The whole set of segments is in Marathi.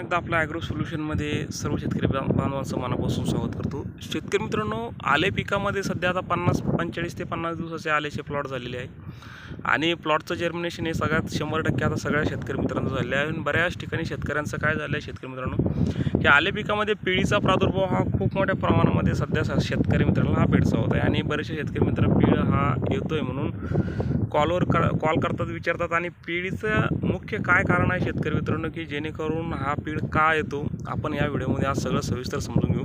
एकदा आपल्या ॲग्रो सोल्युशनमध्ये सर्व शेतकरी बांधवांचं मनापासून स्वागत करतो. शेतकरी मित्रांनो, आले पिकामध्ये सध्या आता 45 ते 50 दिवसाचे आलेचे प्लॉट झालेले आहे आणि प्लॉटचं जर्मिनेशन हे सगळ्यात 100% आता सगळ्या शेतकरी मित्रांचं झालं आहे. आणि बऱ्याच ठिकाणी शेतकऱ्यांचं काय झालं आहे शेतकरी मित्रांनो, की आले पिकामध्ये पिळीचा प्रादुर्भाव हा खूप मोठ्या प्रमाणामध्ये सध्या शेतकरी मित्रांना हा भेडसावत आहे आणि बरेचसे शेतकरी मित्र पिळ हा येतोय म्हणून कॉल करतात, विचारतात. आणि पिळीचं मुख्य काय कारण आहे शेतकरी मित्रांनो, की जेणेकरून हा पीळ का येतो आपण या व्हिडिओमध्ये आज सगळं सविस्तर समजून घेऊ.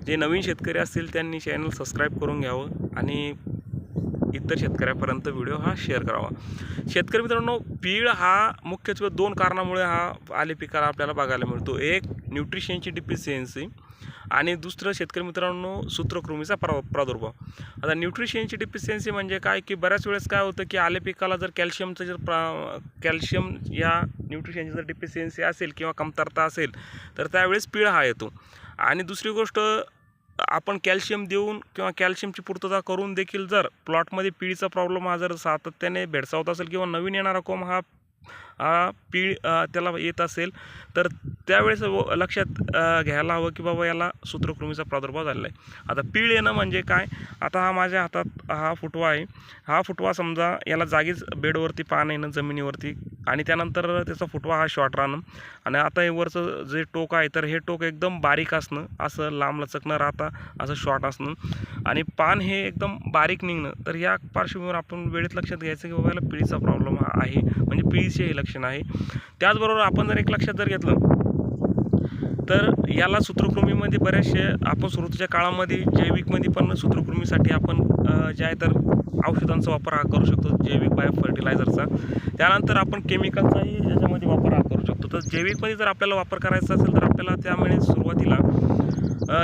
जे नवीन शेतकरी असतील त्यांनी चॅनल सबस्क्राईब करून घ्यावं आणि इतर शेतकऱ्यापर्यंत व्हिडिओ हा शेअर करावा. शेतकरी मित्रांनो, पीळ हा मुख्यत्वे दोन कारणामुळे हा आले पिकाला आपल्याला बघायला मिळतो. एक न्यूट्रिशनची डिफिशियन्सी आणि दुसरं शेतकरी मित्रांनो सूत्रकृमीचा प्रादुर्भाव. आता न्यूट्रिशनची डिफिशियन्सी म्हणजे काय, की बऱ्याच वेळेस काय होतं की आले पिकाला जर कॅल्शियम या न्यूट्रिशनची जर डिफिशियन्सी असेल किंवा कमतरता असेल तर त्यावेळेस पीळ हा येतो. आणि दुसरी गोष्ट, आपण कॅल्शियम देऊन किंवा कॅल्शियमची पूर्तता करून देखील जर प्लॉटमध्ये पीळीचा प्रॉब्लेम हा जर सातत्याने भेडसावत असेल किंवा नवीन येणारा कोंब हा पीळ त्याला येत असेल तर त्यावेळेस लक्षात घ्यायला हवं की बाबा याला सूत्रकृमीचा प्रादुर्भाव झालेला आहे. आता पीळ येणं म्हणजे काय, आता हा माझ्या हातात हा फुटवा आहे. हा फुटवा समजा याला जागीच बेडवरती पान येणं जमिनीवरती आणि त्यानंतर त्याचा फुटवा हा शॉर्ट राहणं आणि आता हे वरचं जे टोक आहे तर हे टोक एकदम बारीक असणं, असं लांब लचक न राहता असं शॉर्ट असणं आणि पान हे एकदम बारीक निघणं. तर या पार्श्वभूमीवर आपण वेळेत लक्षात घ्यायचं की बाबा याला पिळीचा प्रॉब्लेम आहे, म्हणजे पिळीचे हे लक्षण आहे. त्याचबरोबर आपण जर एक लक्षात जर घेतलं तर याला सूत्रकृमीमध्ये बरेचसे आपण सुरुवातीच्या काळामध्ये जैविकमध्ये पण सूत्रकृमीसाठी आपण जे आहे तर औषधांचा वापर हा करू शकतो, जैविक बायो फर्टिलायझरचा. त्यानंतर आपण केमिकलचाही याच्यामध्ये वापर हा करू शकतो. तर जैविकमध्ये जर आपल्याला वापर करायचा असेल तर आपल्याला त्यामुळे सुरुवातीला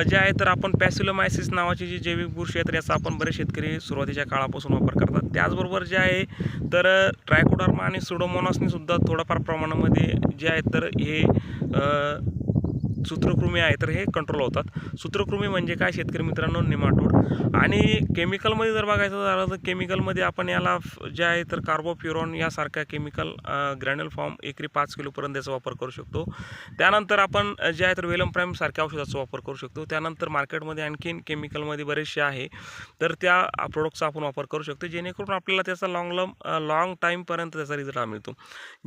जे आहे तर आपण पॅसिलोमायसिस नावाची जी जैविक बुरशी आहे तर याचा आपण बरेच शेतकरी सुरुवातीच्या काळापासून वापर करतात. त्याचबरोबर जे आहे तर ट्रायकोडर्मा आणि सुडोमोनासनी सुद्धा थोड्याफार प्रमाणामध्ये जे आहे तर हे सूत्रकृमी आहे तर हे कंट्रोल होतात. सूत्रकृमी म्हणजे काय शेतकरी मित्रांनो, निमाटोड. आणि केमिकलमध्ये जर बघायचं झालं तर केमिकलमध्ये आपण याला जे आहे तर कार्बोफ्युरॉन यासारख्या केमिकल ग्रॅन्युल फॉर्म एकरी 5 किलोपर्यंत याचा वापर करू शकतो. त्यानंतर आपण जे आहे तर वेलम प्राईम सारख्या औषधाचा वापर करू शकतो. त्यानंतर मार्केटमध्ये आणखीन केमिकलमध्ये बरेचसे आहे तर त्या प्रोडक्टचा आपण वापर करू शकतो, जेणेकरून आपल्याला त्याचा लॉंग टाईमपर्यंत त्याचा रिझल्ट हा मिळतो.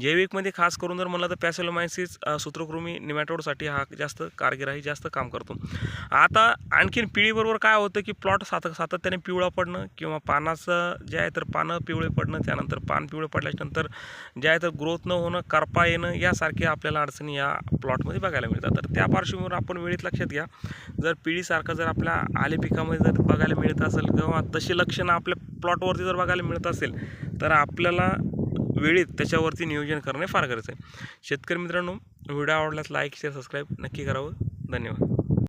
जैविकमध्ये खास करून जर म्हणलं तर पॅसिलोमायसिस सूत्रकृमी निमॅटोडसाठी हा जास्त कारगर आहे, जास्त काम करतो. आता आणखीन पिळीबरोबर काय होतं की प्लॉट सातत्याने पिवळा पडणं किंवा पानाचं जे आहे तर पानं पिवळे पडणं, त्यानंतर पान पिवळे पडल्यानंतर जे आहे तर ग्रोथ न होणं, करपा येणं यासारख्या आपल्याला अडचणी या प्लॉटमध्ये बघायला मिळतात. तर त्या पार्श्वभूमीवर आपण वेळेत लक्षात घ्या, जर पिळीसारखं जर आपल्या आले पिकामध्ये जर बघायला मिळत असेल किंवा तशी लक्षणं आपल्या प्लॉटवरती जर बघायला मिळत असेल तर आपल्याला वेळेत त्याच्यावरती नियोजन करणे फार गरजेचं आहे. शेतकरी मित्रांनो, व्हिडिओ आवडल्यास लाईक शेअर सबस्क्राईब नक्की करावं. धन्यवाद.